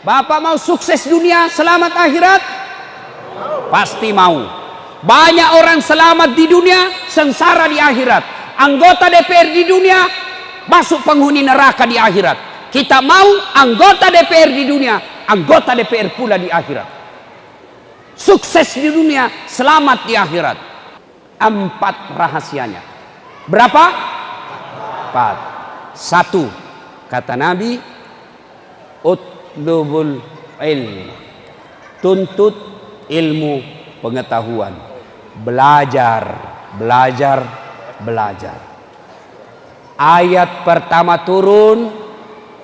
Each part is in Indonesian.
Bapak mau sukses dunia, selamat akhirat? Pasti mau. Banyak orang selamat di dunia, sengsara di akhirat. Anggota DPR di dunia, masuk penghuni neraka di akhirat. Kita mau anggota DPR di dunia, anggota DPR pula di akhirat. Sukses di dunia, selamat di akhirat. 4 rahasianya. Berapa? 4. 1. Kata Nabi, utlubul ilm. Tuntut ilmu pengetahuan. Belajar, belajar, belajar. Ayat pertama turun,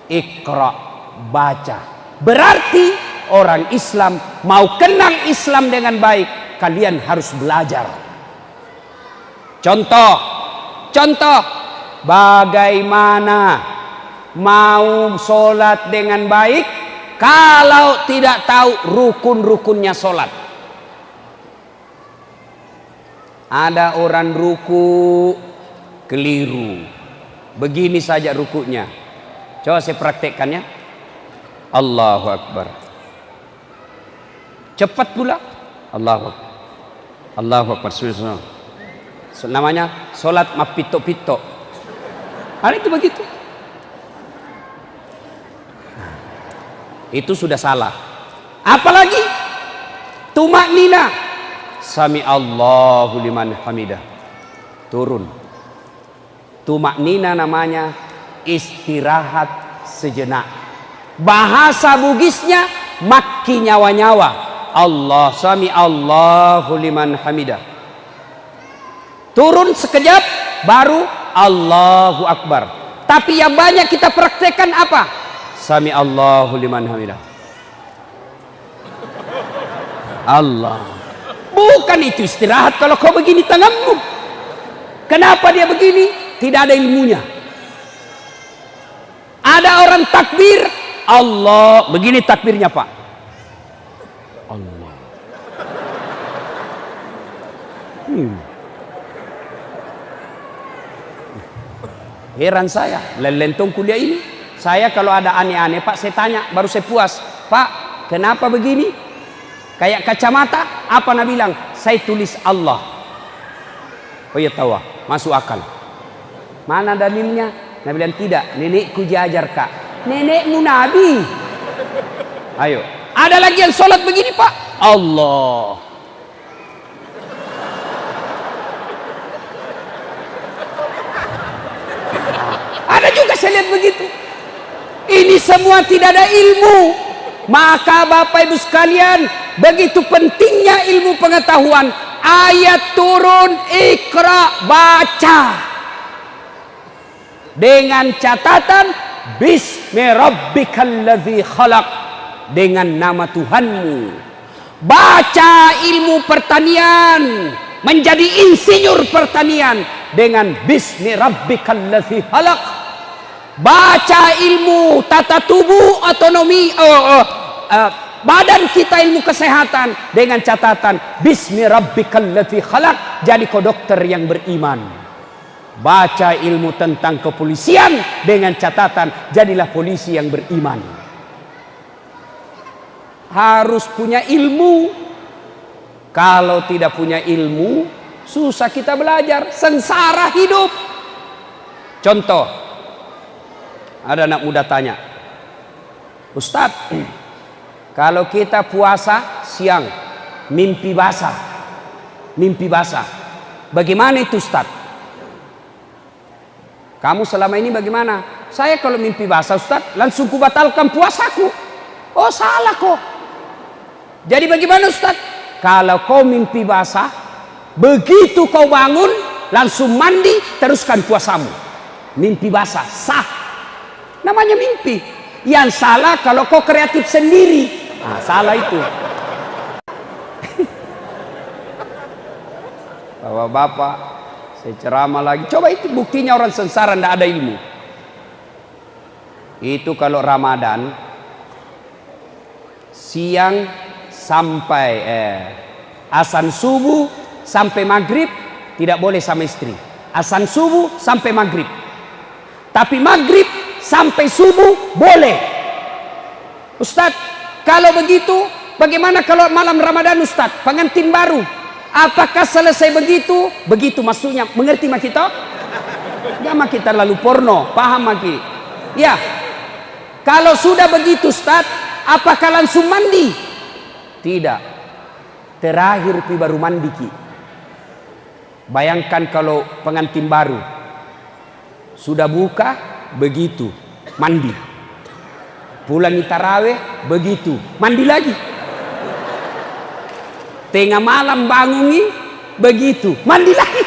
Iqra, baca. Berarti orang Islam mau kenal Islam dengan baik, kalian harus belajar. Contoh, bagaimana mau sholat dengan baik kalau tidak tahu rukun-rukunnya sholat? Ada orang ruku keliru, begini saja rukunya. Coba saya praktekkannya. Allahu Akbar. Cepat pula. Allahu Akbar. Allahu Akbar. Namanya sholat mapito-pito. Hari itu begitu. Itu sudah salah. Apalagi tumak nina, sami Allahu liman hamidah, turun. Tumak nina namanya istirahat sejenak. Bahasa Bugisnya maki nyawa-nyawa. Allah, sami Allahu liman hamidah. Turun sekejap baru Allahu Akbar. Tapi yang banyak kita praktekkan apa? Sami Allahu liman hamidah. Allah. Bukan itu istirahat kalau kau begini tanganmu. Kenapa dia begini? Tidak ada ilmunya. Ada orang takbir, Allah. Begini takbirnya, Pak. Allah. Heran saya, lelentong kuliah ini. Saya kalau ada aneh-aneh, Pak, saya tanya, baru saya puas. Pak, kenapa begini? Kayak kacamata, apa Nabi bilang? Saya tulis Allah. Oh iya tahu, masuk akal. Mana dalilnya? Nabi bilang tidak, nenekku diajar Kak. Nenekmu Nabi. Ayo, ada lagi yang sholat begini, Pak. Allah. Ada juga saya lihat begitu. Ini semua tidak ada ilmu. Maka Bapak Ibu sekalian, begitu pentingnya ilmu pengetahuan. Ayat turun, Iqra, baca. Dengan catatan Bismi rabbikal-ladzi khalaq, dengan nama Tuhanmu. Baca ilmu pertanian, menjadi insinyur pertanian dengan Bismi rabbikal-ladzi khalaq. Baca ilmu tata tubuh, otonomi, badan kita, ilmu kesehatan dengan catatan Bismi rabbikal-ladzi khalaq. Jadi kau dokter yang beriman. Baca ilmu tentang kepolisian dengan catatan jadilah polisi yang beriman. Harus punya ilmu. Kalau tidak punya ilmu, susah kita belajar, sengsara hidup. Contoh, ada anak muda tanya, Ustadz, kalau kita puasa siang mimpi basah, bagaimana itu Ustadz? Kamu selama ini bagaimana? Saya kalau mimpi basah Ustadz, langsung kubatalkan puasaku. Oh salah kok. Jadi bagaimana Ustadz? Kalau kau mimpi basah, begitu kau bangun, langsung mandi, teruskan puasamu. Mimpi basah, sah. Namanya mimpi. Yang salah kalau kau kreatif sendiri. Nah, salah itu. Bapak-bapak, saya ceramah lagi. Coba itu buktinya orang sengsara tidak ada ilmu. Itu kalau Ramadan siang sampai azan subuh sampai maghrib tidak boleh sama istri. Azan subuh sampai maghrib. Tapi maghrib sampai subuh boleh. Ustadz, kalau begitu bagaimana kalau malam Ramadan Ustadz, pengantin baru? Apakah selesai begitu? Begitu maksudnya, mengerti mak kita? Ya mak kita lalu porno, paham maki? Ya, kalau sudah begitu Ustadz, apakah langsung mandi? Tidak, terakhir pi baru mandi ki. Bayangkan kalau pengantin baru sudah buka, begitu mandi. Pulang tarawih, begitu mandi lagi. Tengah malam bangungi, begitu mandi lagi.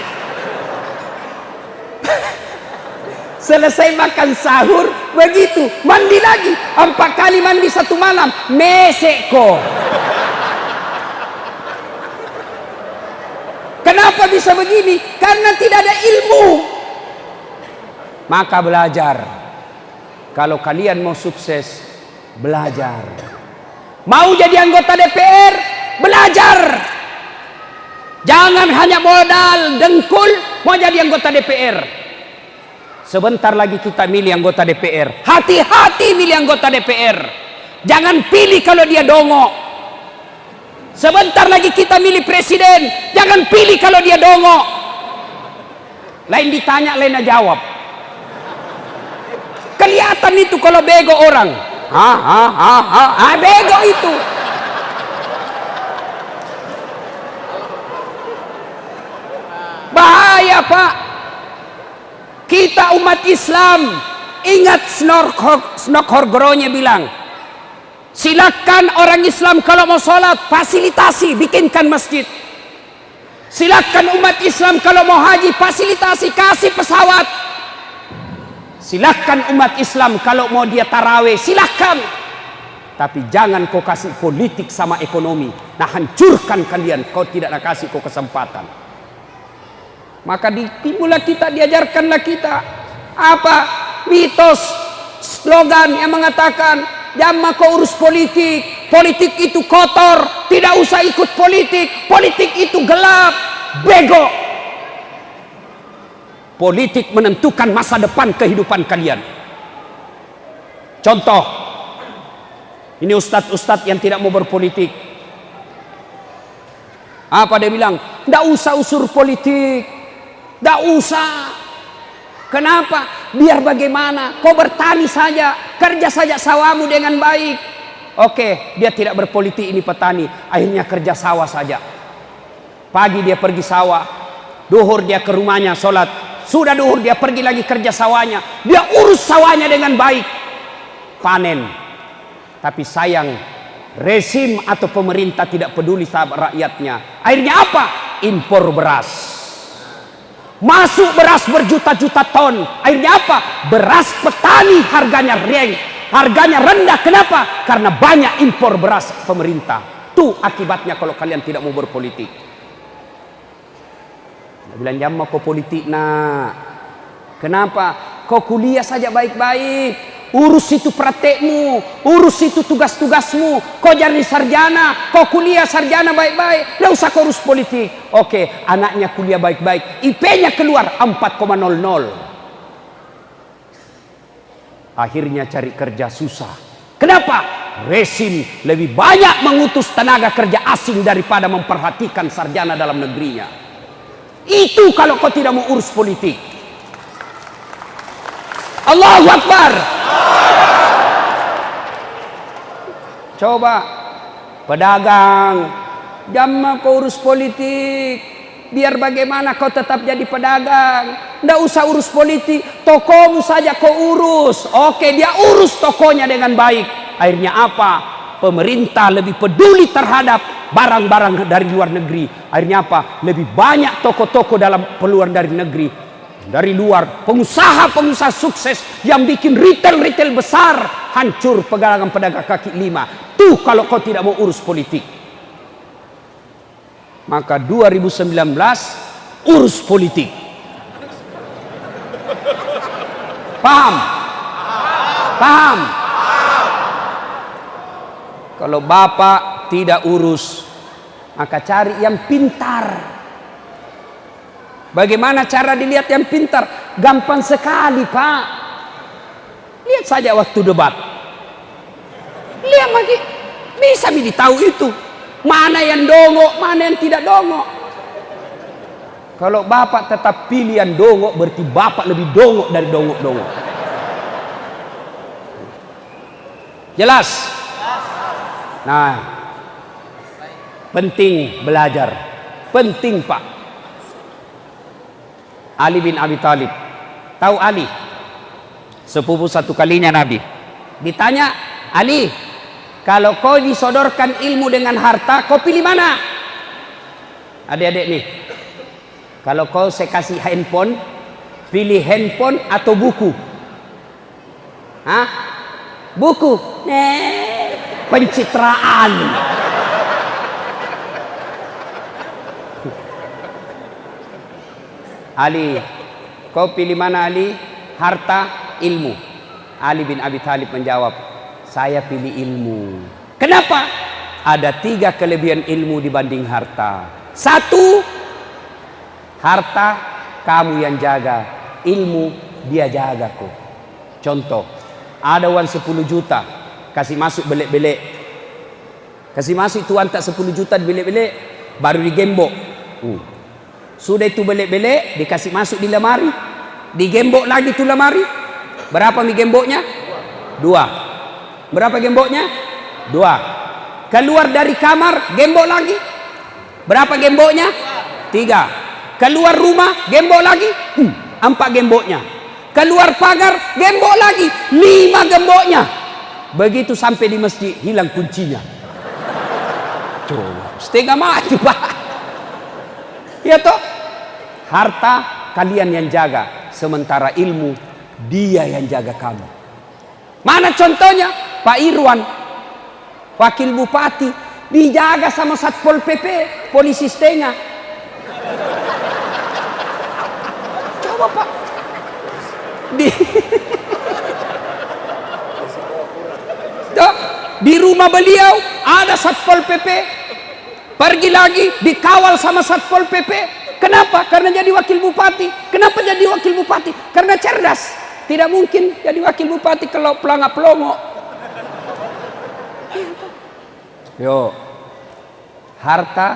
Selesai makan sahur, begitu mandi lagi. 4 kali mandi satu malam, meseko. Kenapa bisa begini? Karena tidak ada ilmu. Maka belajar. Kalau kalian mau sukses, belajar. Mau jadi anggota DPR, belajar. Jangan hanya modal dengkul mau jadi anggota DPR. Sebentar lagi kita milih anggota DPR. Hati-hati milih anggota DPR. Jangan pilih kalau dia dongok. Sebentar lagi kita milih presiden. Jangan pilih kalau dia dongok. Lain ditanya, lain jawab. Kelihatan itu kalau bego orang. Bego itu. Bahaya Pak. Kita umat Islam, ingat Snokhorgoronya bilang, silakan orang Islam kalau mau sholat, fasilitasi, bikinkan masjid. Silakan umat Islam kalau mau haji, fasilitasi, kasih pesawat. Silakan umat Islam kalau mau dia taraweh, silakan. Tapi jangan kau kasih politik sama ekonomi. Nah hancurkan kalian, kau tidak nak kasih kau kesempatan. Maka dimulai kita, diajarkanlah kita apa mitos, slogan yang mengatakan jangan kau urus politik, politik itu kotor, tidak usah ikut politik, politik itu gelap, bego. Politik menentukan masa depan kehidupan kalian. Contoh, ini ustadz-ustadz yang tidak mau berpolitik. Apa dia bilang? Tidak usah usur politik. Tidak usah. Kenapa? Biar bagaimana? Kau bertani saja, kerja saja sawamu dengan baik. Oke, dia tidak berpolitik, ini petani. Akhirnya kerja sawah saja. Pagi dia pergi sawah, duhur dia ke rumahnya sholat. Sudah duhur dia pergi lagi kerja sawahnya. Dia urus sawahnya dengan baik. Panen. Tapi sayang, rezim atau pemerintah tidak peduli sama rakyatnya. Akhirnya apa? Impor beras. Masuk beras berjuta-juta ton. Akhirnya apa? Beras petani harganya rendah. Kenapa? Karena banyak impor beras pemerintah. Itu akibatnya kalau kalian tidak mau berpolitik. Bilang jam mau kau politik nak. Kenapa? Kau kuliah saja baik-baik. Urus itu praktekmu, urus itu tugas-tugasmu. Kau jadi sarjana, kau kuliah sarjana baik-baik. Tidak usah kau urus politik. Oke, anaknya kuliah baik-baik, IP-nya keluar 4,00. Akhirnya cari kerja susah. Kenapa? Rezim lebih banyak mengutus tenaga kerja asing daripada memperhatikan sarjana dalam negerinya. Itu kalau kau tidak mau urus politik. Allahu Akbar. Coba pedagang, jangan kau urus politik. Biar bagaimana kau tetap jadi pedagang. Tidak usah urus politik, tokomu saja kau urus. Oke, dia urus tokonya dengan baik. Akhirnya apa? Pemerintah lebih peduli terhadap barang-barang dari luar negeri. Akhirnya apa? Lebih banyak toko-toko dalam peluang dari negeri. Dari luar, pengusaha-pengusaha sukses yang bikin retail-retail besar, hancur pedagang-pedagang kaki lima. Tuh kalau kau tidak mau urus politik. Maka 2019 urus politik. Paham? Paham? Kalau bapak tidak urus, maka cari yang pintar. Bagaimana cara dilihat yang pintar? Gampang sekali Pak. Lihat saja waktu debat. Lihat lagi, bisa tahu itu. Mana yang dongok, mana yang tidak dongok. Kalau bapak tetap pilih yang dongok, berarti bapak lebih dongok dari dongok-dongok. Jelas? Nah, penting belajar. Penting Pak. Ali bin Abi Thalib. Tahu Ali? Sepupu satu kalinya Nabi. Ditanya, Ali, kalau kau disodorkan ilmu dengan harta, kau pilih mana? Adik-adik nih, kalau kau saya kasih handphone, pilih handphone atau buku? Hah? Buku? Pencitraan. Ali, kau pilih mana Ali? Harta, ilmu? Ali bin Abi Thalib menjawab, saya pilih ilmu. Kenapa? Ada 3 kelebihan ilmu dibanding harta. 1, harta kamu yang jaga, ilmu dia jaga kok. Contoh, ada uang 10 juta, kasih masuk belek-belek. Kasih masuk tuan tak 10 juta di belek-belek, baru digembok. Sudah itu belek-belek, dikasih masuk di lemari, digembok lagi tuh lemari. Berapa mi gemboknya? 2. Berapa gemboknya? 2. Keluar dari kamar, gembok lagi. Berapa gemboknya? 3. Keluar rumah, gembok lagi. 4 gemboknya. Keluar pagar, gembok lagi. 5 gemboknya. Begitu sampai di masjid, hilang kuncinya. Coba, setengah mati Pak. Ya toh? Harta kalian yang jaga, sementara ilmu dia yang jaga kamu. Mana contohnya? Pak Irwan, wakil bupati, dijaga sama Satpol PP, polisi setengah. Coba Pak. Di rumah beliau ada Satpol PP. Pergi lagi dikawal sama Satpol PP. Kenapa? Karena jadi wakil bupati. Kenapa jadi wakil bupati? Karena cerdas. Tidak mungkin jadi wakil bupati kalau pelangap-pelongo. Yo, harta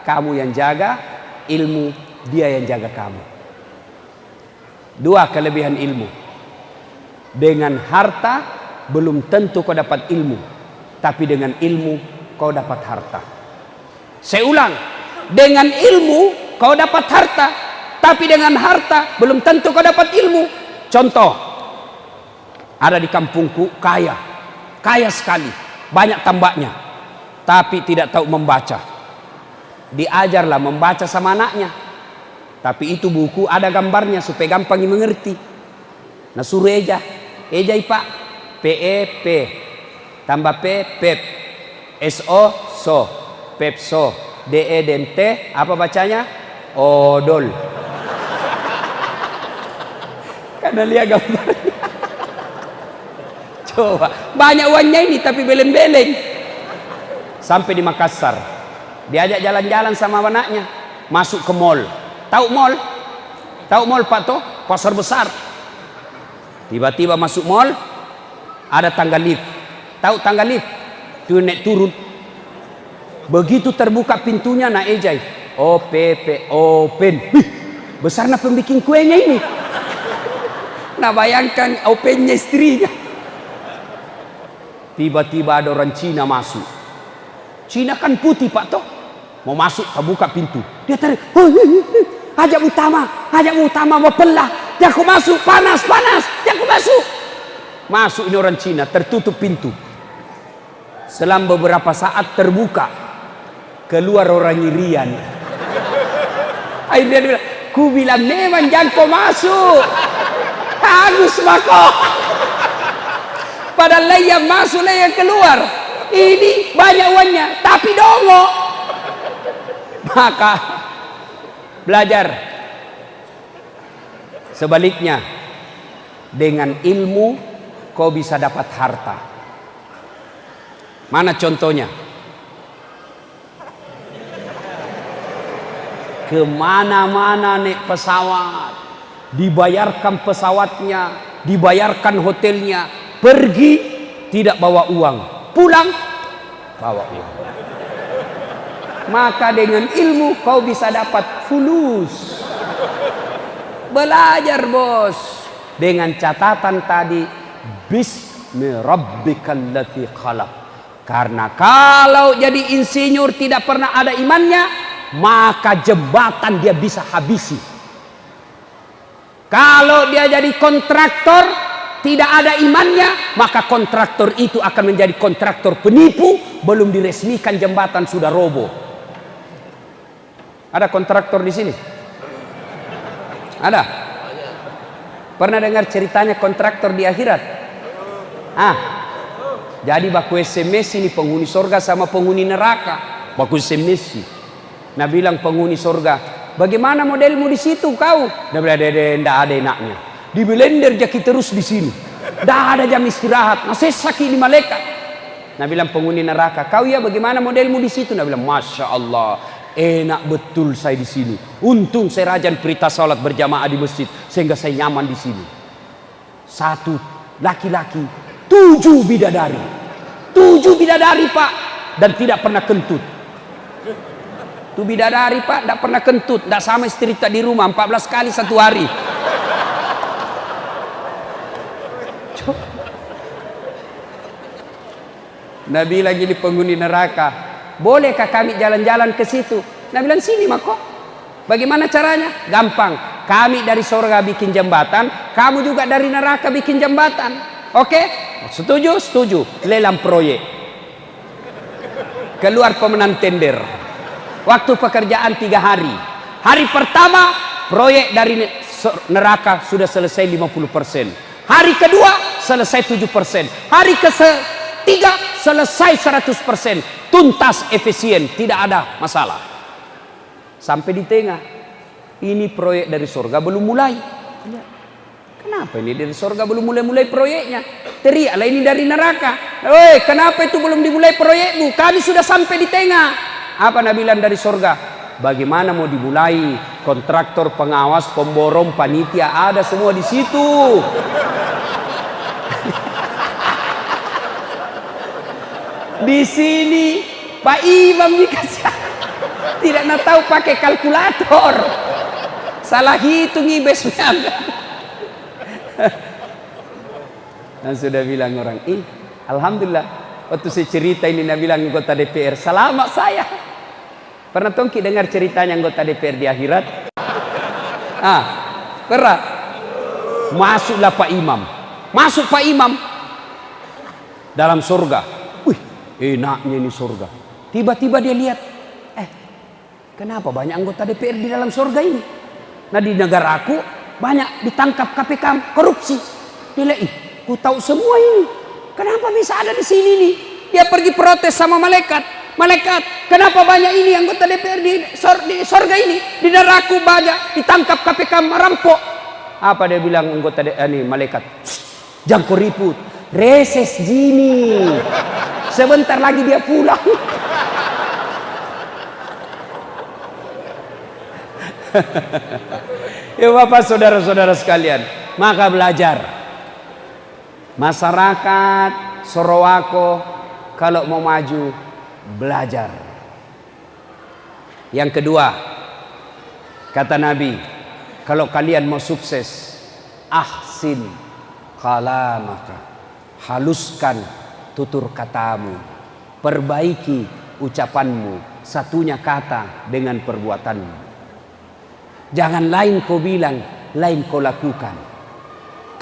kamu yang jaga, ilmu dia yang jaga kamu. 2 kelebihan ilmu. Dengan harta belum tentu kau dapat ilmu, tapi dengan ilmu kau dapat harta. Saya ulang, dengan ilmu kau dapat harta, tapi dengan harta belum tentu kau dapat ilmu. Contoh, ada di kampungku kaya sekali, banyak tambaknya, tapi tidak tahu membaca. Diajarlah membaca sama anaknya, tapi itu buku ada gambarnya supaya gampang mengerti. Nah suruh eja Pak, PEP tambah P pep, SO so, pepso, DE dan T apa bacanya? Odol. Karena lihat gambarnya. Coba, banyak uangnya ini tapi beleng-beleng. Sampai di Makassar, diajak jalan-jalan sama anaknya, masuk ke mall. Tahu mall? Tahu mall Pak toh? Pasar besar. Tiba-tiba masuk mall, ada tangga lift. Tahu tangga lift? Tuh naik turun. Begitu terbuka pintunya, nak ejai. OPP, open. Wih, besarnya pembikin kuenya ini. Nah bayangkan opennya istrinya. Tiba-tiba ada orang Cina masuk. Cina kan putih Pak toh. Mau masuk, buka pintu. Dia tarik. Ajak utama mau pelah. Dia aku masuk, panas. Dia aku masuk. Masuk ini orang Cina, tertutup pintu. Selang beberapa saat terbuka. Keluar orang Irian. Akhirnya dia bilang, ku bilang memang jangan kau masuk. Hangus mako. Padahal yang masuk yang keluar. Ini banyak uangnya, tapi dongok. Maka belajar. Sebaliknya, dengan ilmu kau bisa dapat harta. Mana contohnya? Kemana-mana naik pesawat, dibayarkan pesawatnya, dibayarkan hotelnya, pergi tidak bawa uang, pulang, bawa uang. Maka dengan ilmu kau bisa dapat fulus. Belajar bos, dengan catatan tadi, bismi rabbikal ladzi khalaq. Karena kalau jadi insinyur tidak pernah ada imannya, maka jembatan dia bisa habisi. Kalau dia jadi kontraktor tidak ada imannya, maka kontraktor itu akan menjadi kontraktor penipu. Belum diresmikan jembatan sudah roboh. Ada kontraktor di sini? Ada? Pernah dengar ceritanya kontraktor di akhirat? Jadi baku SMS ini penghuni sorga sama penghuni neraka. Baku SMS. Nah bilang penghuni sorga, bagaimana modelmu di situ kau? Dia bilang, tidak ada enaknya. Di blender jaki terus di sini. Tidak ada jam istirahat. Nah sesaki di malaikat. Nah bilang penghuni neraka, kau ya bagaimana modelmu di situ? Nah bilang, masya Allah, enak betul saya di sini. Untung saya rajin perintah salat berjamaah di masjid sehingga saya nyaman di sini. Satu laki-laki, 7 bidadari. 7 bidadari pak, dan tidak pernah kentut. 7 bidadari pak, tidak pernah kentut. Tidak sama istri tak di rumah 14 kali satu hari. Nabi lagi di penghuni neraka, bolehkah kami jalan-jalan ke situ? Nabi bilang, sini mako. Bagaimana caranya? Gampang. Kami dari surga bikin jembatan, kamu juga dari neraka bikin jembatan. Oke? Setuju? Setuju. Lelang proyek. Keluar pemenang tender. Waktu pekerjaan 3 hari. Hari pertama proyek dari neraka sudah selesai 50%. Hari kedua selesai 7%. Hari ketiga selesai 100%. Tuntas, efisien, tidak ada masalah. Sampai di tengah. Ini proyek dari surga belum mulai. Kenapa ini dari surga belum mulai proyeknya? Teriaklah ini dari neraka. Woi, kenapa itu belum dimulai proyekmu? Kami sudah sampai di tengah. Apa Nabi bilang dari surga? Bagaimana mau dimulai? Kontraktor, pengawas, pemborong, panitia ada semua di situ. Di sini Pak Imam dikasih tidak nak tahu pakai kalkulator. Salah hitung ibesnya. Dan sudah bilang orang, alhamdulillah. Waktu saya cerita ini Nabi bilang anggota DPR, selamat saya. Pernah tongki dengar ceritanya anggota DPR di akhirat? Pernah. Masuklah Pak Imam. Masuk Pak Imam dalam surga. Wih, enaknya ini surga. Tiba-tiba dia lihat, kenapa banyak anggota DPR di dalam surga ini? Nah di negara aku banyak ditangkap KPK korupsi. Dia lihat, ku tahu semua ini. Kenapa bisa ada di sini nih? Dia pergi protes sama malaikat. Malaikat, kenapa banyak ini anggota DPR di surga ini? Di neraka banyak ditangkap KPK merampok. Apa dia bilang anggota malaikat? Jangan kau ribut. Reses gini. Sebentar lagi dia pulang. Ya Bapak saudara-saudara sekalian, maka belajar. Masyarakat Sorowako kalau mau maju belajar. Yang kedua, kata Nabi, kalau kalian mau sukses, ahsin kalamaka, haluskan tutur katamu, perbaiki ucapanmu, satunya kata dengan perbuatanmu. Jangan lain kau bilang, lain kau lakukan.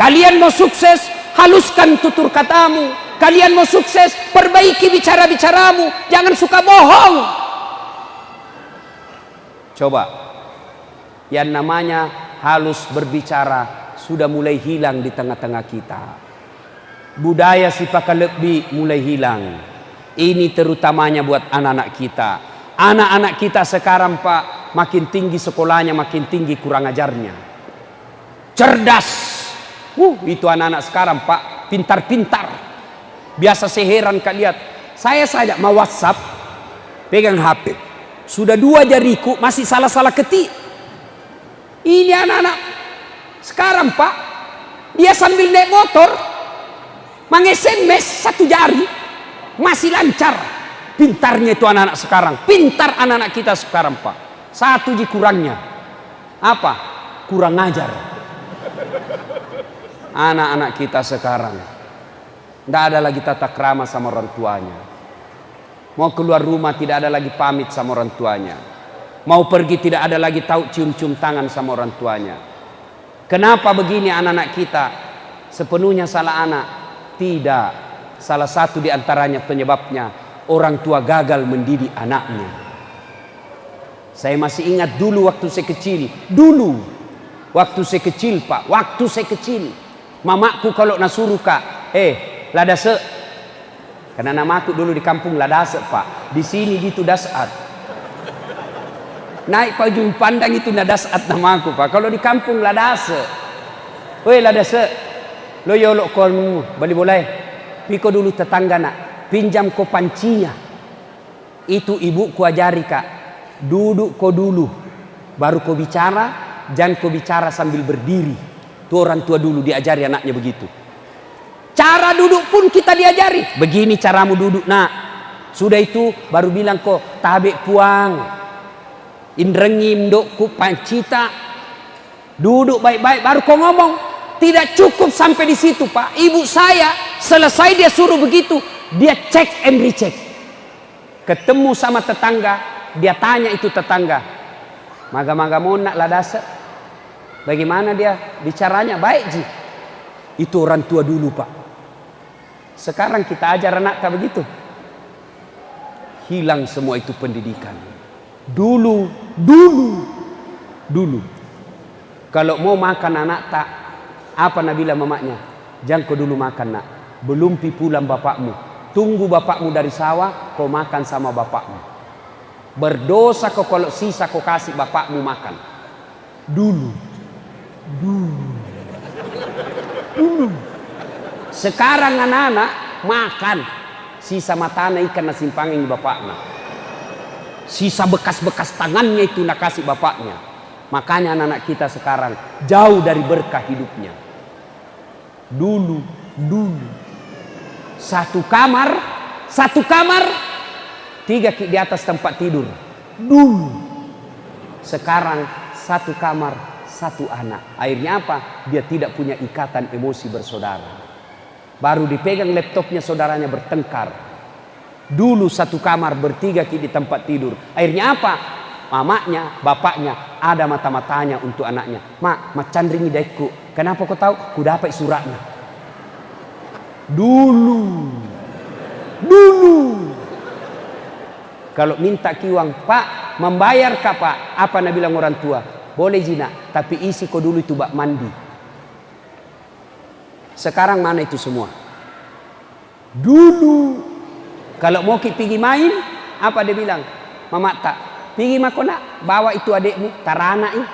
Kalian mau sukses, haluskan tutur katamu. Kalian mau sukses, perbaiki bicara-bicaramu. Jangan suka bohong. Coba, yang namanya halus berbicara sudah mulai hilang di tengah-tengah kita. Budaya sipakan lebih mulai hilang. Ini terutamanya buat anak-anak kita. Anak-anak kita sekarang Pak, makin tinggi sekolahnya, makin tinggi kurang ajarnya. Cerdas. Itu anak-anak sekarang Pak, pintar-pintar. Biasa saya heran Kak lihat. Saya saja mau WhatsApp, pegang HP. Sudah 2 jariku masih salah-salah ketik. Ini anak-anak sekarang Pak, dia sambil naik motor, meng-SMS 1 jari. Masih lancar. Pintarnya itu anak-anak sekarang. Pintar anak-anak kita sekarang, Pak. Satu ji kurangnya. Apa? Kurang ajar. Anak-anak kita sekarang. Tidak ada lagi tata krama sama orang tuanya. Mau keluar rumah tidak ada lagi pamit sama orang tuanya. Mau pergi tidak ada lagi tahu cium-cium tangan sama orang tuanya. Kenapa begini anak-anak kita? Sepenuhnya salah anak? Tidak. Salah satu di antaranya penyebabnya orang tua gagal mendidik anaknya. Saya masih ingat dulu waktu saya kecil. Dulu waktu saya kecil, Pak. Waktu saya kecil. Mamaku kalau nasuruh, Kak, ladase. Karena namaku dulu di kampung ladase, Pak. Di sini gitu dasat. Naik ke ujung pandang itu nadasat namaku, Pak. Kalau di kampung ladase. Woi ladase. Lo yolok kolmu, bali boleh. Piko dulu tetangga nak. Pinjam ko pancinya. Itu ibu ku ajari, Kak. Duduk ko dulu. Baru ko bicara. Jangan ko bicara sambil berdiri. Itu orang tua dulu diajari anaknya begitu. Cara duduk pun kita diajari. Begini caramu duduk, nak. Sudah itu baru bilang kok tabe puang. Indrengim dokku pancita. Duduk baik-baik baru kau ngomong. Tidak cukup sampai di situ, Pak. Ibu saya selesai dia suruh begitu, dia cek and recheck. Ketemu sama tetangga, dia tanya itu tetangga. Maga-maga mau nak ladase. Bagaimana dia bicaranya? Baik ji. Itu orang tua dulu, Pak. Sekarang kita ajar anak tak begitu. Hilang semua itu pendidikan. Dulu. Kalau mau makan anak tak, apa Nabila mamanya? Jangan kau dulu makan, nak. Belum pi pulang bapakmu. Tunggu bapakmu dari sawah, kau makan sama bapakmu. Berdosa kau kalau sisa kau kasih bapakmu makan. Dulu. Sekarang anak-anak makan sisa matana ikan na simpangin bapaknya. Sisa bekas-bekas tangannya itu nak kasih bapaknya. Makanya anak-anak kita sekarang jauh dari berkah hidupnya. Dulu satu kamar 3 di atas tempat tidur. Dulu. Sekarang satu kamar 1 anak. Akhirnya apa? Dia tidak punya ikatan emosi bersaudara. Baru dipegang laptopnya saudaranya bertengkar. Dulu satu kamar 3 di tempat tidur. Akhirnya apa? Mamanya, bapaknya ada mata-matanya untuk anaknya. Mak candringi dekku. Kenapa kau tahu? Ku dapat suratnya. Dulu. Kalau minta kiwang, Pak, membayar kah, Pak? Apa Nabi bilang orang tua? Boleh jina, tapi isi kau dulu itu bak mandi. Sekarang mana itu semua? Dulu. Kalau mau pergi main, apa dia bilang? Mama tak, pergi makona, bawa itu adikmu, tarana ini.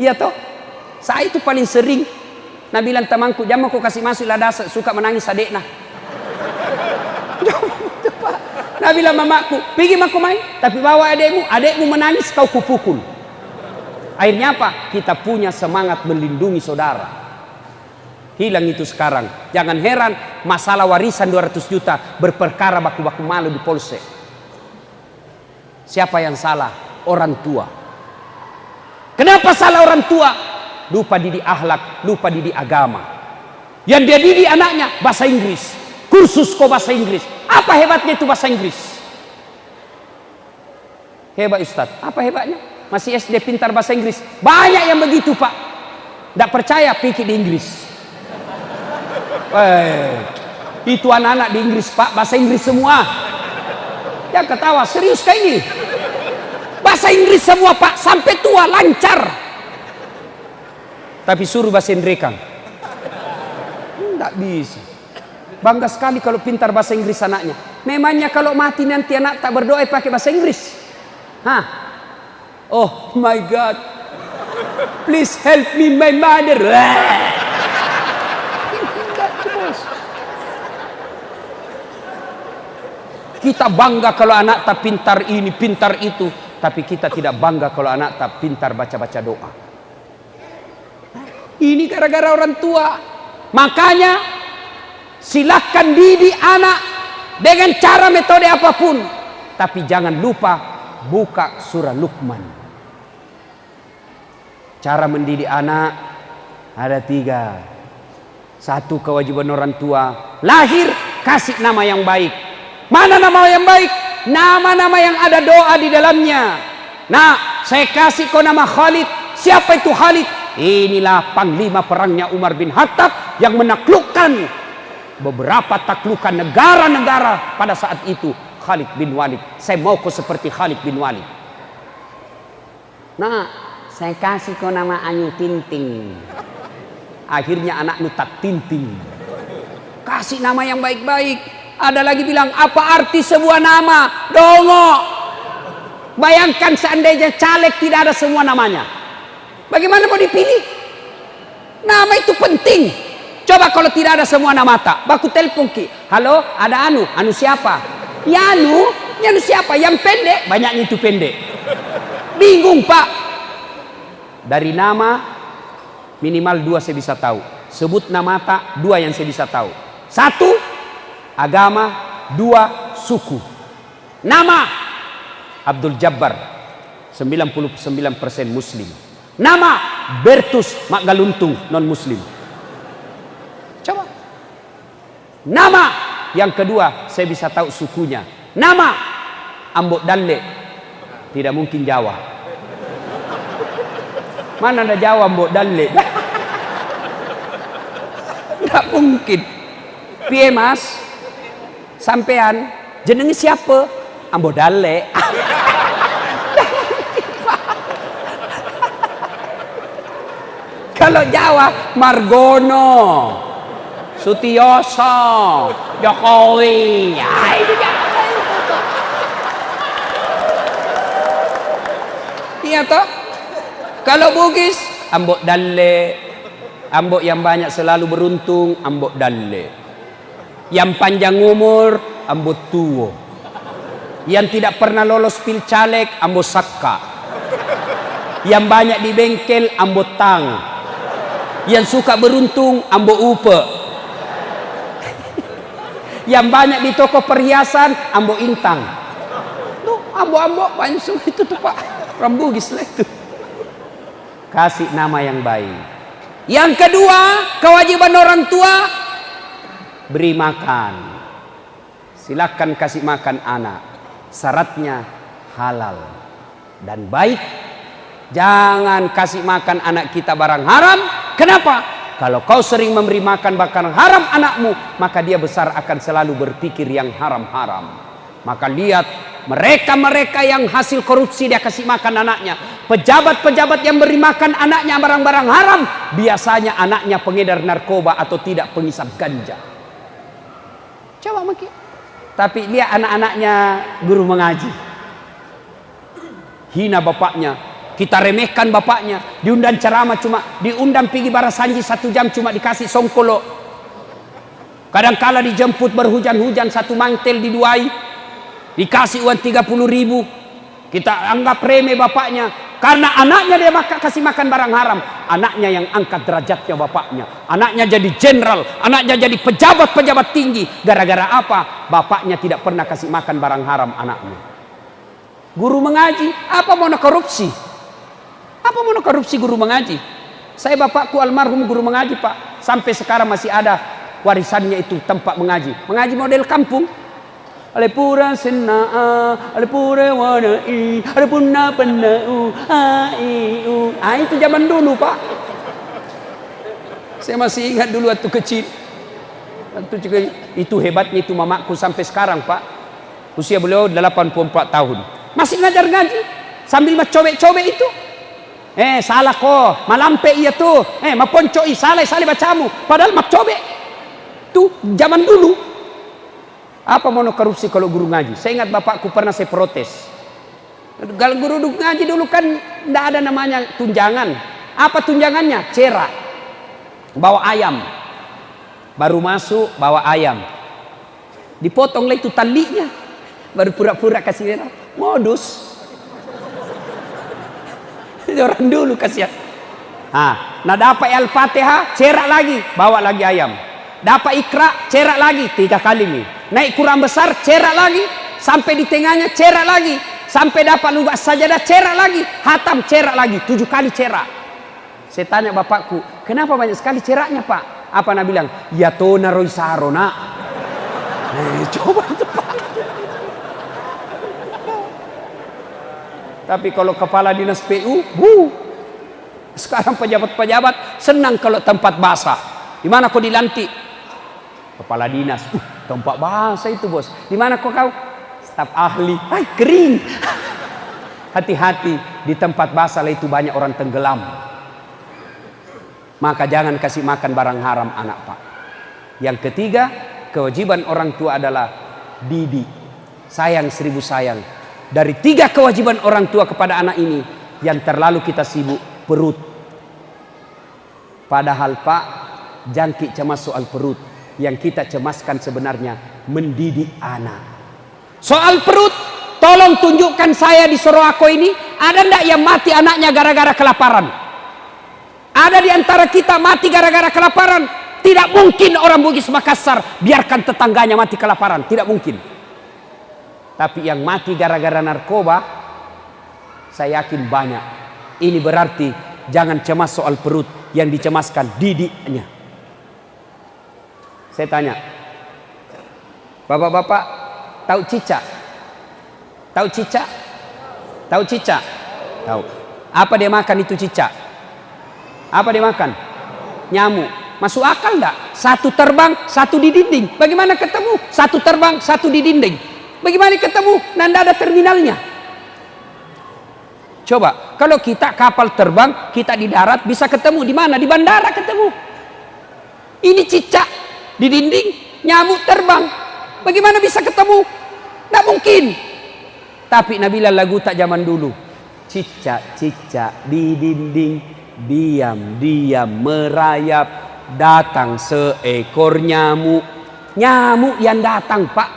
Iya toh? Saya itu paling sering. Nah bilang temanku, jangan aku kasih masuk ladas, suka menangis adiknya. Nah bilang mamaku, pergi maku main, tapi bawa adikmu menangis kau kupukul. Akhirnya apa? Kita punya semangat melindungi saudara. Hilang itu sekarang. Jangan heran masalah warisan 200 juta berperkara baku-baku malu di polsek. Siapa yang salah? Orang tua. Kenapa salah orang tua? Lupa didik akhlak, lupa didik agama. Yang dia didik anaknya bahasa Inggris. Kursus kok bahasa Inggris. Apa hebatnya itu bahasa Inggris? Hebat Ustaz. Apa hebatnya? Masih SD pintar bahasa Inggris. Banyak yang begitu, Pak. Tidak percaya, pikir di Inggris. Itu anak-anak di Inggris, Pak, bahasa Inggris semua. Ya ketawa, serius kayak ini. Bahasa Inggris semua, Pak, sampai tua lancar. Tapi suruh bahasa Indrekang. Tidak bisa. Bangga sekali kalau pintar bahasa Inggris anaknya. Memangnya kalau mati nanti anak tak berdoa pakai bahasa Inggris? Hah? Oh my God, please help me my mother. Kita bangga kalau anak tak pintar ini, pintar itu. Tapi kita tidak bangga kalau anak tak pintar baca-baca doa. Ini gara-gara orang tua. Makanya silakan didik anak dengan cara metode apapun. Tapi jangan lupa buka surah Luqman. Cara mendidik anak ada 3. 1, kewajiban orang tua. Lahir, kasih nama yang baik. Mana nama yang baik? Nama-nama yang ada doa di dalamnya. Nah, saya kasih kau nama Khalid. Siapa itu Khalid? Inilah panglima perangnya Umar bin Khattab yang menaklukkan beberapa taklukan negara-negara pada saat itu. Khalid bin Walid. Saya mau kau seperti Khalid bin Walid. Nah, saya kasih kau nama Ayu Tinting. Akhirnya anak nutak Tinting. Kasih nama yang baik-baik. Ada lagi bilang, apa arti sebuah nama? Dongo. Bayangkan seandainya caleg tidak ada semua namanya. Bagaimana mau dipilih? Nama itu penting. Coba kalau tidak ada semua nama tak. Baku telepon ki. Halo, ada Anu. Anu siapa? Ya Anu. Ya Anu siapa? Yang pendek. Banyaknya itu pendek. Bingung Pak. Dari nama minimal 2 saya bisa tahu. Sebut nama tak 2 yang saya bisa tahu. 1, agama. 2, suku. Nama Abdul Jabbar 99% muslim. Nama Bertus Magaluntung non muslim. Coba. Nama yang kedua saya bisa tahu sukunya. Nama Ambok Dalle. Tidak mungkin Jawa. Mana ada Jawa Ambok Dalle? Tidak mungkin. Piye Mas? Sampean jenenge siapa? Ambok Dalle. Kalau Jawa Margono, Sutioso, Jokowi. Ya, itu Jawa. Iya toh? Kalau Bugis, Ambok Dalle. Ambok yang banyak selalu beruntung, Ambok Dalle. Yang panjang umur, Ambok Tuwo. Yang tidak pernah lolos pilcaleg, Ambok Sakka. Yang banyak di bengkel, Ambok Tang. Yang suka beruntung, Ambok Upe. Yang banyak di toko perhiasan, Ambok Intang. Tuh, Ambok-ambok banyak semua itu tuh Pak. Rambugis lah itu. Kasih nama yang baik. Yang kedua, kewajiban orang tua, beri makan. Silakan kasih makan anak. Syaratnya halal dan baik. Jangan kasih makan anak kita barang haram. Kenapa? Kalau kau sering memberi makan barang haram anakmu, maka dia besar akan selalu berpikir yang haram-haram. Maka lihat mereka-mereka yang hasil korupsi dia kasih makan anaknya. Pejabat-pejabat yang beri makan anaknya barang-barang haram, biasanya anaknya pengedar narkoba atau tidak pengisap ganja. Coba mungkin. Tapi lihat anak-anaknya guru mengaji. Hina bapaknya. Kita remehkan bapaknya, diundang ceramah cuma diundang pergi barasanji 1 jam cuma dikasih songkolo. Kadang-kala dijemput berhujan-hujan 1 mantel diduai, dikasih uang 30.000. Kita anggap remeh bapaknya karena anaknya dia kasih makan barang haram. Anaknya yang angkat derajatnya bapaknya. Anaknya jadi jenderal, anaknya jadi pejabat-pejabat tinggi. Gara-gara apa? Bapaknya tidak pernah kasih makan barang haram anaknya. Guru mengaji, apa mau korupsi? Apa mau korupsi guru mengaji? Saya bapakku almarhum guru mengaji Pak. Sampai sekarang masih ada warisannya itu tempat mengaji. Mengaji model kampung. Alepura senaa, alepura wanai, alepuna penau, aiu. Ah itu zaman dulu Pak. Saya masih ingat dulu waktu kecil. Itu hebatnya itu mamaku sampai sekarang Pak. Usia beliau 84 tahun. Masih ngajar ngaji sambil mencobek-cobek itu. Salah kok, malampe iya tuh. Maponcoi salah bacamu. Padahal macobek. Tuh zaman dulu. Apa mau korupsi kalau guru ngaji? Saya ingat bapakku pernah saya protes. Kalau guru ngaji dulu kan tidak ada namanya tunjangan. Apa tunjangannya? Cerak. Bawa ayam. Baru masuk bawa ayam. Dipotonglah itu talinya. Baru pura-pura kasih merah. Modus. Orang dulu kasihan. Nah dapat Al-Fatihah, cerak lagi, bawa lagi ayam. Dapat ikra, cerak lagi 3 kali nih. Naik Quran besar, cerak lagi. Sampai di tengahnya, cerak lagi. Sampai dapat lugah sajadah, cerak lagi. Hatam, cerak lagi. 7 kali cerak. Saya tanya bapakku, kenapa banyak sekali ceraknya pak? Apa nak bilang? Ya tona roisaro nak. Coba itu pak. Tapi kalau kepala dinas PU, sekarang pejabat-pejabat senang kalau tempat basah. Di mana kau dilantik? Kepala dinas. Tempat basah itu bos. Di mana kau? Staf ahli. Hai, kering. Hati-hati, di tempat basah itu banyak orang tenggelam. Maka jangan kasih makan barang haram anak pak. Yang ketiga, kewajiban orang tua adalah didik. Sayang 1000 sayang. Dari 3 kewajiban orang tua kepada anak ini, yang terlalu kita sibuk perut. Padahal pak, jangkik cemas soal perut. Yang kita cemaskan sebenarnya mendidik anak. Soal perut, tolong tunjukkan saya di Sorowako ini, ada ndak yang mati anaknya gara-gara kelaparan? Ada di antara kita mati gara-gara kelaparan? Tidak mungkin orang Bugis Makassar biarkan tetangganya mati kelaparan. Tidak mungkin. Tapi yang mati gara-gara narkoba, saya yakin banyak. Ini berarti jangan cemas soal perut, yang dicemaskan didiknya. Saya tanya, bapak-bapak tahu cicak? Tahu cicak? Tahu cicak? Tahu. Apa dia makan itu cicak? Apa dia makan? Nyamuk. Masuk akal enggak? 1 terbang, 1 di dinding. Bagaimana ketemu? 1 terbang, 1 di dinding. Bagaimana ketemu? Nanda ada terminalnya. Coba, kalau kita kapal terbang, kita di darat bisa ketemu di mana? Di bandara ketemu. Ini cicak di dinding, nyamuk terbang. Bagaimana bisa ketemu? Tidak mungkin. Tapi Nabila lagu tak zaman dulu. Cicak-cicak di dinding, diam-diam merayap, datang seekor nyamuk. Nyamuk yang datang pak,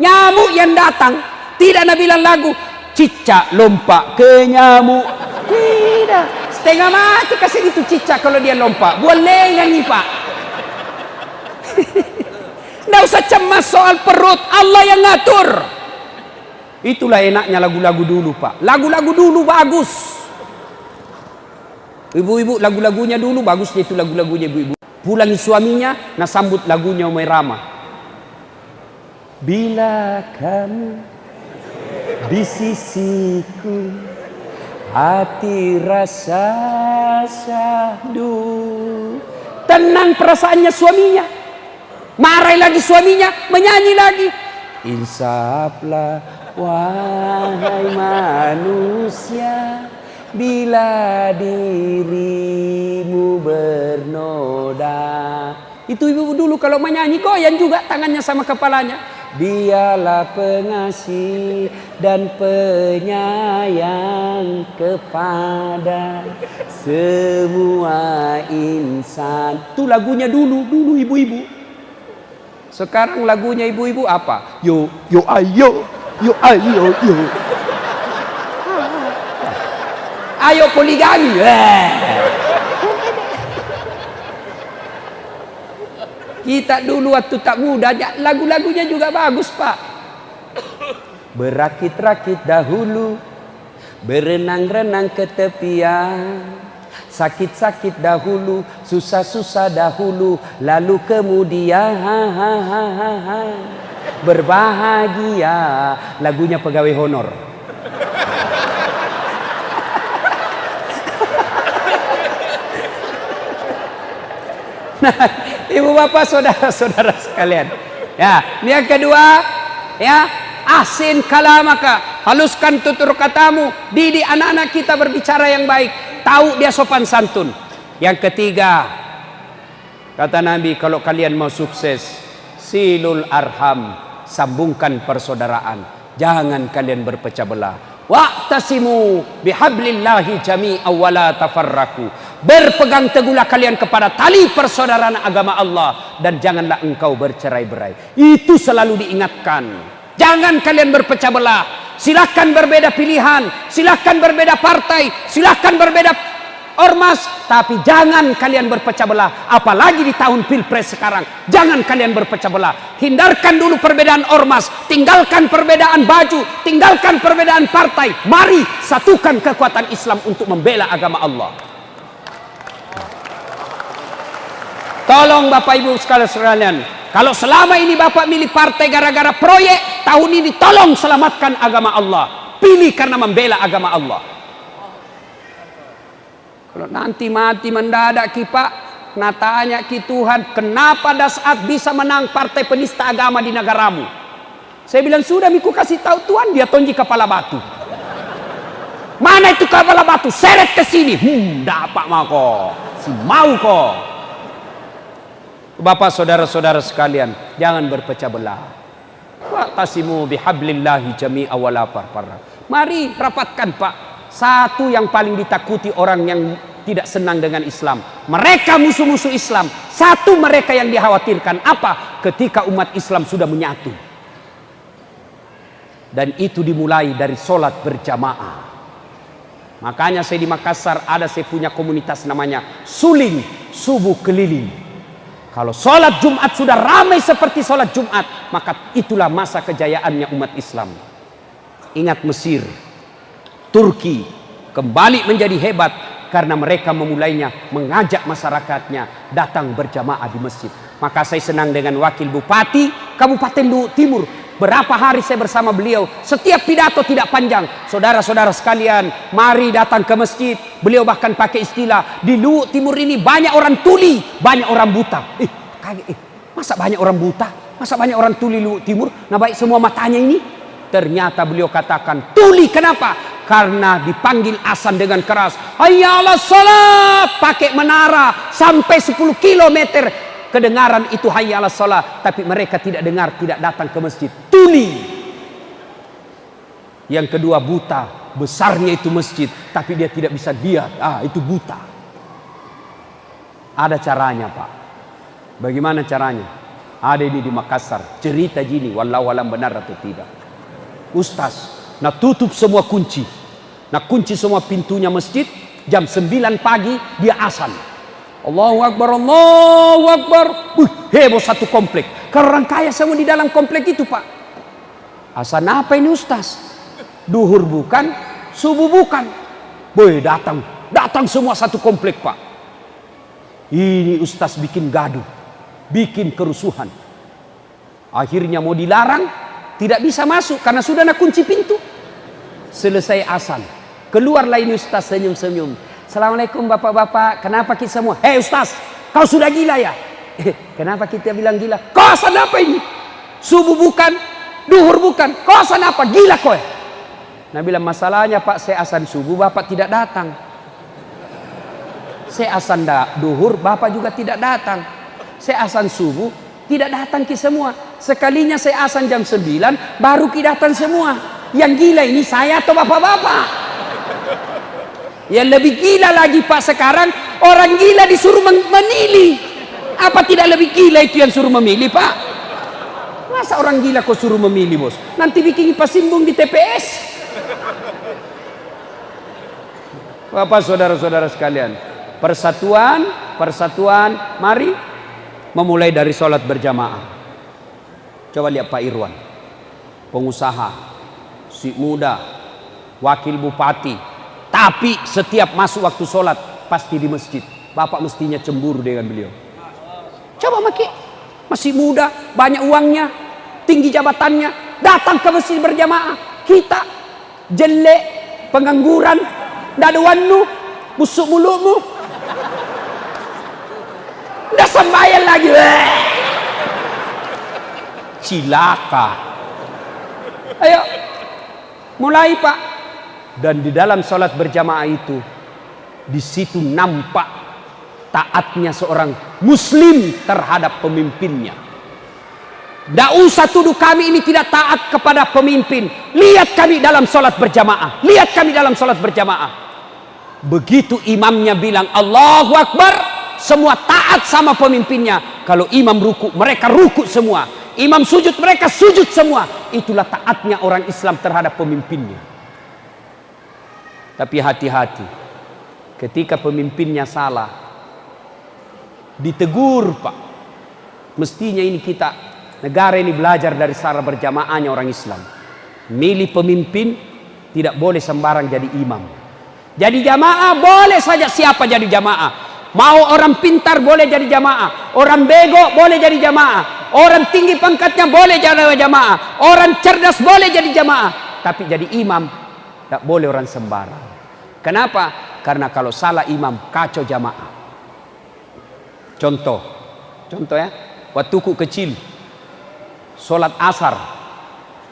nyamuk yang datang. Tidak Nabila lagu cicak lompat ke nyamuk. Tidak, setengah mati kasih itu cicak kalau dia lompat. Boleh nyanyi pak. Tidak usah cemas soal perut, Allah yang ngatur. Itulah enaknya lagu-lagu dulu pak. Lagu-lagu dulu bagus. Ibu-ibu lagu-lagunya dulu bagusnya itu lagu-lagunya ibu-ibu. Pulangi suaminya, nah sambut lagunya Umay Rama. Bila kamu di sisiku, hati rasa syahdu. Tenang perasaannya suaminya. Marah lagi suaminya, menyanyi lagi. Insaflah wahai manusia, bila dirimu bernoda. Itu ibu dulu kalau menyanyi goyang juga tangannya sama kepalanya. Dialah pengasih dan penyayang kepada semua insan. Itu lagunya dulu ibu-ibu. Sekarang lagunya ibu-ibu apa? Yo ayo, yo ayo, yo. Ayo poligami. Kita dulu waktu tak muda, lagu-lagunya juga bagus pak. Berakit-rakit dahulu, berenang-renang ke tepian. Sakit-sakit dahulu, susah-susah dahulu, lalu kemudian berbahagia. Lagunya pegawai honor. Nah, ibu bapak saudara-saudara sekalian. Ya, ini yang kedua, ya, asin kalamaka, haluskan tutur katamu, didik anak-anak kita berbicara yang baik, tahu dia sopan santun. Yang ketiga, kata Nabi, kalau kalian mau sukses, silul arham, sambungkan persaudaraan, jangan kalian berpecah belah. Wa'tasimu bihablillahi jami'an wa la tafarraku. Berpegang teguhlah kalian kepada tali persaudaraan agama Allah dan janganlah engkau bercerai-berai. Itu selalu diingatkan. Jangan kalian berpecah belah. Silahkan berbeda pilihan, silahkan berbeda partai, silahkan berbeda ormas, tapi jangan kalian berpecah belah. Apalagi di tahun pilpres sekarang, jangan kalian berpecah belah. Hindarkan dulu perbedaan ormas, tinggalkan perbedaan baju, tinggalkan perbedaan partai. Mari satukan kekuatan Islam untuk membela agama Allah. Tolong Bapak Ibu sekalian, kalau selama ini Bapak milih partai gara-gara proyek, tahun ini tolong selamatkan agama Allah. Pilih karena membela agama Allah. Kalau nanti mati mendadak ki Pak, nah tanya ki Tuhan, kenapa saat bisa menang partai penista agama di negaramu? Saya bilang sudah, miku kasih tahu Tuhan, dia tonji kepala batu. Mana itu kepala batu? Seret ke sini. Dapat mau kok, si mau kok. Bapak saudara-saudara sekalian, jangan berpecah belah. Wa'tasimu bihablillahi jami'a wa la farfarra. Mari rapatkan Pak. Satu yang paling ditakuti orang yang tidak senang dengan Islam, mereka musuh-musuh Islam. Satu mereka yang dikhawatirkan apa? Ketika umat Islam sudah menyatu. Dan itu dimulai dari sholat berjamaah. Makanya saya di Makassar ada, saya punya komunitas namanya Suling Subuh Keliling. Kalau sholat Jumat sudah ramai seperti sholat Jumat, maka itulah masa kejayaannya umat Islam. Ingat Mesir, Turki kembali menjadi hebat karena mereka memulainya mengajak masyarakatnya datang berjamaah di masjid. Maka saya senang dengan Wakil Bupati Kabupaten Luhuk Timur. Berapa hari saya bersama beliau, setiap pidato tidak panjang. Saudara-saudara sekalian, mari datang ke masjid. Beliau bahkan pakai istilah, di Luhuk Timur ini banyak orang tuli, banyak orang buta. Masa banyak orang buta? Masa banyak orang tuli Luhuk Timur? Nah baik semua matanya ini? Ternyata beliau katakan tuli, kenapa? Karena dipanggil azan dengan keras, hayya 'alas shalah, pakai menara sampai 10 km kedengaran itu hayya 'alas shalah, tapi mereka tidak dengar, tidak datang ke masjid. Tuli. Yang kedua buta, besarnya itu masjid tapi dia tidak bisa lihat, itu buta. Ada caranya Pak. Bagaimana caranya? Ada ini di Makassar, cerita gini, wallahu alam benar atau tidak. Ustaz, nah tutup semua kunci. Nah kunci semua pintunya masjid, jam 9 pagi dia azan. Allahu Akbar, Allahu Akbar. Heboh satu komplek. Kalau orang kaya semua di dalam komplek itu Pak. Azan apa ini Ustaz? Duhur bukan, subuh bukan. Boy, datang semua satu komplek Pak. Ini Ustaz bikin gaduh, bikin kerusuhan. Akhirnya mau dilarang, tidak bisa masuk karena sudah nak kunci pintu. Selesai azan, keluarlah ini Ustaz senyum-senyum. Assalamualaikum bapak-bapak, kenapa kita semua? Hei Ustaz, kau sudah gila ya? Kenapa kita bilang gila? Kau azan apa ini? Subuh bukan, duhur bukan. Kau azan apa? Gila kau ya? Nah bilang masalahnya Pak, saya azan subuh, bapak tidak datang. Saya azan duhur, bapak juga tidak datang. Saya azan subuh, tidak datang ki semua. Sekalinya saya azan jam 9, baru ki datang semua. Yang gila ini saya atau bapak-bapak? Yang lebih gila lagi Pak, sekarang orang gila disuruh memilih. Apa tidak lebih gila itu yang suruh memilih Pak? Masa orang gila kok suruh memilih bos? Nanti bikin pasimbung di TPS. Bapak saudara-saudara sekalian, persatuan, mari memulai dari sholat berjamaah. Coba lihat Pak Irwan, pengusaha, si muda, wakil bupati, tapi setiap masuk waktu sholat pasti di masjid. Bapak mestinya cemburu dengan beliau. Coba masih muda, banyak uangnya, tinggi jabatannya, datang ke masjid berjamaah. Kita jelek, pengangguran, daduanmu, busuk mulutmu, udah sembahyang lagi. Cilaka. Ayo mulai Pak. Dan di dalam sholat berjamaah itu, di situ nampak taatnya seorang muslim terhadap pemimpinnya. Tidak usah tuduh kami ini tidak taat kepada pemimpin. Lihat kami dalam sholat berjamaah. Lihat kami dalam sholat berjamaah. Begitu imamnya bilang Allahu Akbar, semua taat sama pemimpinnya. Kalau imam ruku, mereka ruku semua. Imam sujud, mereka sujud semua. Itulah taatnya orang Islam terhadap pemimpinnya. Tapi hati-hati, ketika pemimpinnya salah, ditegur Pak. Mestinya ini kita, negara ini belajar dari cara berjamaahnya orang Islam. Milih pemimpin, tidak boleh sembarang jadi imam. Jadi jamaah boleh saja siapa jadi jamaah. Mau orang pintar boleh jadi jamaah, orang bego boleh jadi jamaah, orang tinggi pangkatnya boleh jadi jamaah, orang cerdas boleh jadi jamaah. Tapi jadi imam tidak boleh orang sembarang. Kenapa? Karena kalau salah imam kacau jamaah. Contoh ya, waktu ku kecil sholat asar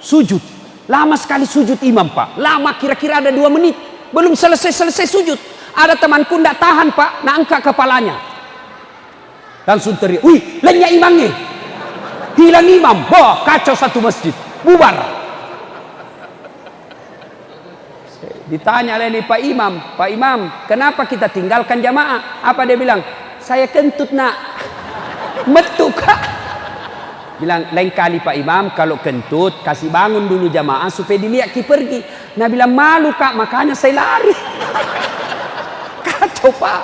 sujud, lama sekali sujud imam Pak, lama kira-kira ada 2 menit, belum selesai sujud. Ada temanku tidak tahan Pak, nak angkat kepalanya, langsung teriak, wih lenyap imamnya, hilang imam, boh kacau satu masjid, bubar. Ditanya oleh Pak Imam, kenapa kita tinggalkan jamaah? Apa dia bilang? Saya kentut nak. Metu Kak. Bilang, lain kali Pak Imam kalau kentut kasih bangun dulu jamaah supaya dilihat ki pergi. Nah bilang malu Kak, makanya saya lari. Kacau Pak.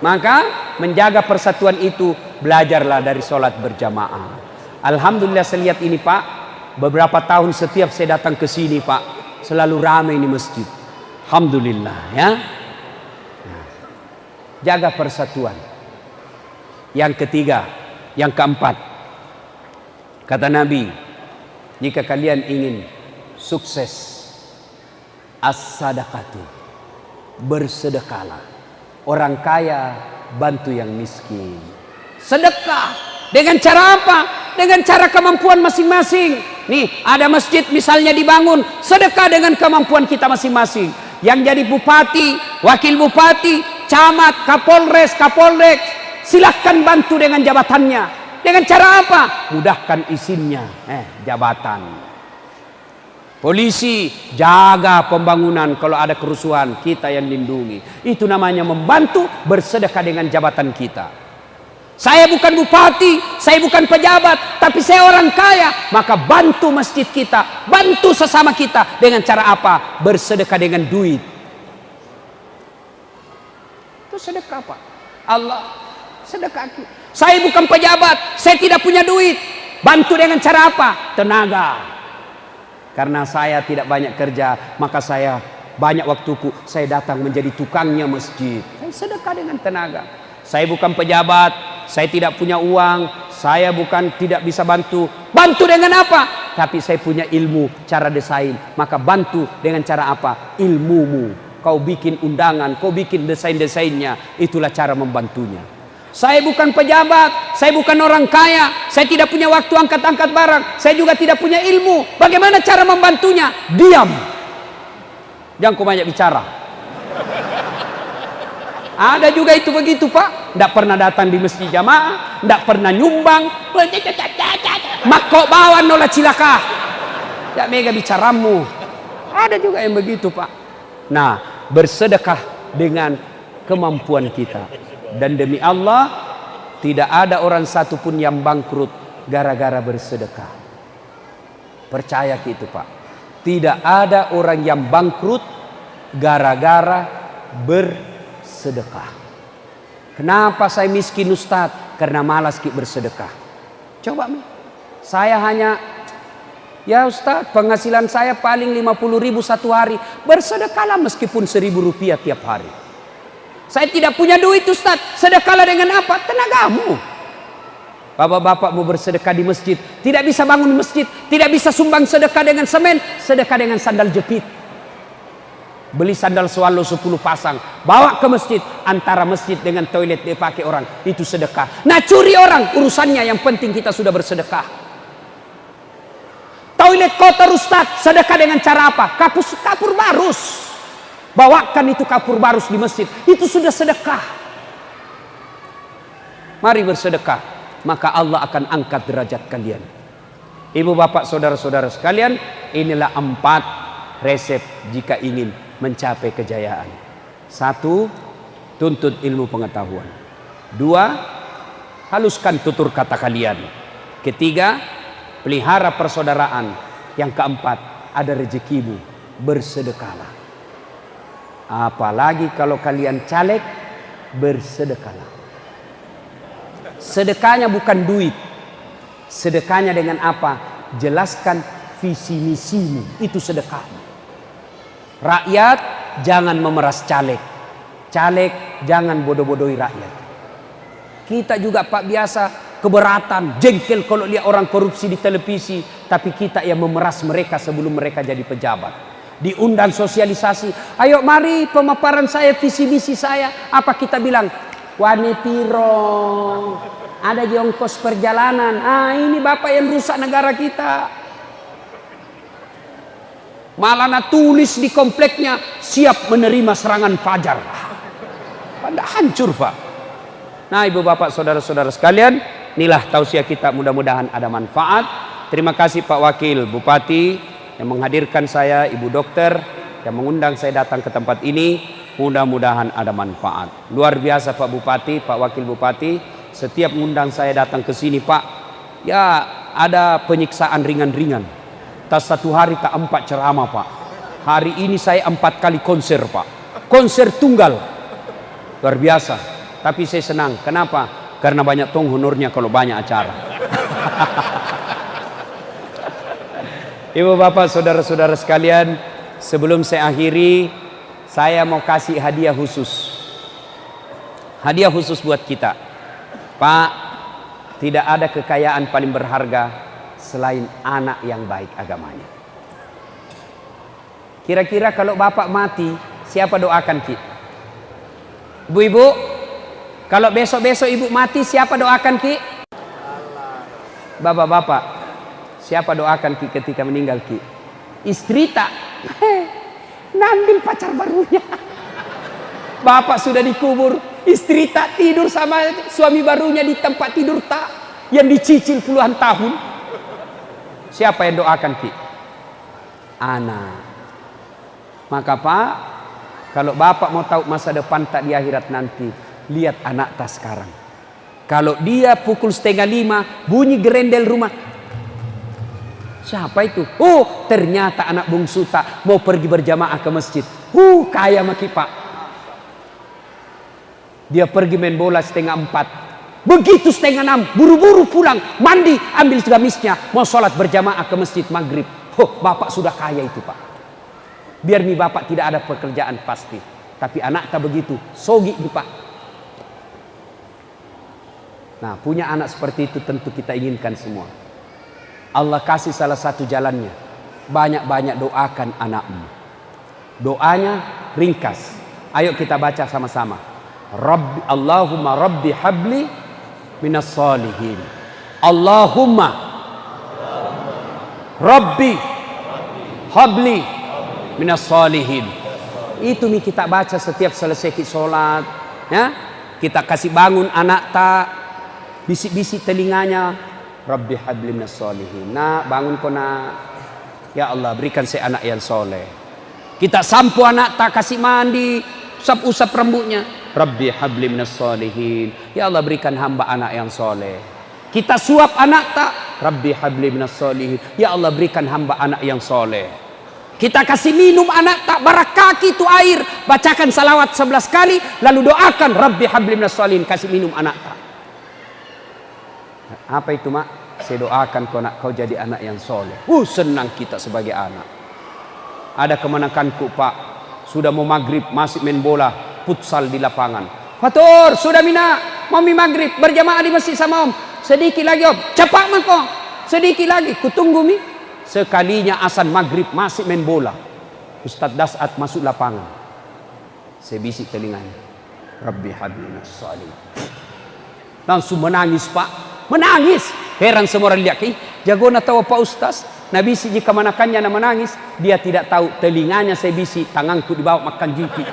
Maka menjaga persatuan itu belajarlah dari sholat berjamaah. Alhamdulillah saya lihat ini Pak, beberapa tahun setiap saya datang ke sini Pak, selalu ramai ini masjid. Alhamdulillah ya. Nah, jaga persatuan. Yang ketiga, yang keempat, kata Nabi, jika kalian ingin sukses, as-sadaqatu, bersedekahlah. Orang kaya bantu yang miskin. Sedekah dengan cara apa? Dengan cara kemampuan masing-masing. Nih, ada masjid misalnya dibangun, sedekah dengan kemampuan kita masing-masing. Yang jadi bupati, wakil bupati, camat, kapolres, silahkan bantu dengan jabatannya. Dengan cara apa? Mudahkan izinnya, jabatan. Polisi, jaga pembangunan, kalau ada kerusuhan, kita yang lindungi. Itu namanya membantu, bersedekah dengan jabatan kita. Saya bukan bupati, saya bukan pejabat, tapi saya orang kaya, maka bantu masjid kita, bantu sesama kita. Dengan cara apa? Bersedekah dengan duit. Itu sedekah Pak. Allah sedekah. Saya bukan pejabat, saya tidak punya duit, bantu dengan cara apa? Tenaga. Karena saya tidak banyak kerja, maka saya banyak waktuku, saya datang menjadi tukangnya masjid. Saya sedekah dengan tenaga. Saya bukan pejabat, saya tidak punya uang, saya bukan tidak bisa bantu. Bantu dengan apa? Tapi saya punya ilmu cara desain, maka bantu dengan cara apa? Ilmumu. Kau bikin undangan, kau bikin desain-desainnya, itulah cara membantunya. Saya bukan pejabat, saya bukan orang kaya, saya tidak punya waktu angkat-angkat barang, saya juga tidak punya ilmu. Bagaimana cara membantunya? Diam. Jangan kau banyak bicara. Ada juga itu begitu Pak, tidak pernah datang di masjid jamaah, tidak pernah nyumbang, mak kau bawa nolak cilaka. Ya mega bicaramu. Ada juga yang begitu Pak. Nah, bersedekah dengan kemampuan kita. Dan demi Allah, tidak ada orang satupun yang bangkrut gara-gara bersedekah. Percaya gitu Pak. Tidak ada orang yang bangkrut gara-gara bersedekah. Kenapa saya miskin Ustadz? Karena malas bersedekah. Coba saya hanya, ya Ustadz, penghasilan saya paling 50.000 satu hari. Bersedekahlah meskipun 1.000 rupiah tiap hari. Saya tidak punya duit Ustaz, sedekahlah dengan apa? Tenagamu. Bapak-bapak mau bersedekah di masjid, tidak bisa bangun masjid, tidak bisa sumbang sedekah dengan semen, sedekah dengan sandal jepit. Beli sandal swallow 10 pasang, bawa ke masjid, antara masjid dengan toilet dipakai orang, itu sedekah. Nah curi orang, urusannya, yang penting kita sudah bersedekah. Toilet kotor Ustaz, sedekah dengan cara apa? Kapur barus. Bawakan itu kapur barus di masjid, itu sudah sedekah. Mari bersedekah, maka Allah akan angkat derajat kalian. Ibu bapak saudara-saudara sekalian, inilah 4 resep jika ingin mencapai kejayaan. 1, tuntut ilmu pengetahuan. 2, haluskan tutur kata kalian. 3, pelihara persaudaraan. Yang 4, ada rezekimu, bersedekahlah. Apalagi kalau kalian caleg, bersedekahlah. Sedekahnya bukan duit. Sedekahnya dengan apa? Jelaskan visi misimu. Itu sedekah. Rakyat jangan memeras caleg. Caleg jangan bodoh-bodohi rakyat. Kita juga Pak biasa keberatan, jengkel kalau lihat orang korupsi di televisi. Tapi kita yang memeras mereka sebelum mereka jadi pejabat. Diundang sosialisasi. Ayo mari pemaparan saya, visi misi saya. Apa kita bilang? Wani piro. Ada ongkos perjalanan. Ini Bapak yang rusak negara kita. Malah tulis di kompleknya, siap menerima serangan fajar. Pada hancur Pak. Nah ibu bapak saudara-saudara sekalian, inilah tausiah kita, mudah-mudahan ada manfaat. Terima kasih Pak Wakil Bupati yang menghadirkan saya, Ibu Dokter yang mengundang saya datang ke tempat ini. Mudah-mudahan ada manfaat. Luar biasa Pak Bupati, Pak Wakil Bupati, setiap mengundang saya datang ke sini Pak, ya ada penyiksaan ringan-ringan. Tas satu hari tak 4 ceramah Pak. Hari ini saya 4 kali konser Pak. Konser tunggal. Luar biasa. Tapi saya senang. Kenapa? Karena banyak tong honornya kalau banyak acara. Ibu bapak saudara-saudara sekalian, sebelum saya akhiri, saya mau kasih hadiah khusus. Hadiah khusus buat kita. Pak, tidak ada kekayaan paling berharga selain anak yang baik agamanya. Kira-kira kalau bapak mati, siapa doakan Ki? Ibu-ibu, kalau besok-besok ibu mati, siapa doakan Ki? Bapak-bapak, siapa doakan Ki ketika meninggal Ki? Istri tak? Ngambil pacar barunya. Bapak sudah dikubur, istri tak tidur sama suami barunya di tempat tidur tak, yang dicicil puluhan tahun. Siapa yang doakan Ki? Anak. Maka Pak, kalau bapak mau tahu masa depan tak di akhirat nanti, lihat anak tak sekarang. Kalau dia pukul 4:30 bunyi gerendel rumah, siapa itu? Oh, ternyata anak bungsu tak mau pergi berjamaah ke masjid. Kaya maki Pak. Dia pergi main bola 3:30. Begitu 5:30 buru-buru pulang, mandi, ambil gamisnya, mau sholat berjamaah ke masjid maghrib. Bapak sudah kaya itu Pak. Biar nih bapak tidak ada pekerjaan pasti, tapi anak tak begitu, sogi nih Pak. Nah, punya anak seperti itu tentu kita inginkan semua. Allah kasih salah satu jalannya, banyak-banyak doakan anakmu. Doanya ringkas. Ayo kita baca sama-sama. Allahumma Rabbi habli minas salihin. Allahumma Rabbi habli minas salihin. Itu nih kita baca setiap selesai kita sholat, ya. Kita kasih bangun anak tak, bisik-bisik telinganya, Rabbi habli minas salihin. Nak, bangun kau nak. Ya Allah, berikan saya anak yang soleh. Kita sampu anak tak, kasih mandi, usap-usap rambutnya, Rabbi habli minas salihin. Ya Allah, berikan hamba anak yang soleh. Kita suap anak tak, Rabbi habli minas salihin. Ya Allah, berikan hamba anak yang soleh. Kita kasih minum anak tak, barakaki itu air, bacakan salawat 11 kali, lalu doakan Rabbi habli minas salihin, kasih minum anak tak. Apa itu mak? Saya doakan kau jadi anak yang soleh. Senang kita sebagai anak. Ada kemenanganku Pak, sudah mau maghrib masih main bola futsal di lapangan. Fatur, sudah mina, mau maghrib berjamaah di masjid sama om. Sedikit lagi om, cepat mak kau. Sedikit lagi, kutunggu mi. Sekalinya azan maghrib masih main bola. Ustadz Dasat masuk lapangan. Saya bisik telinganya, Rabbi habli minas salihin. Langsung menangis Pak, menangis. Heran semua orang lihat, jago na tahu Pak Ustaz. Nabi si jika manakannya na menangis, dia tidak tahu telinganya saya bisik, tanganku dibawa makan jiki.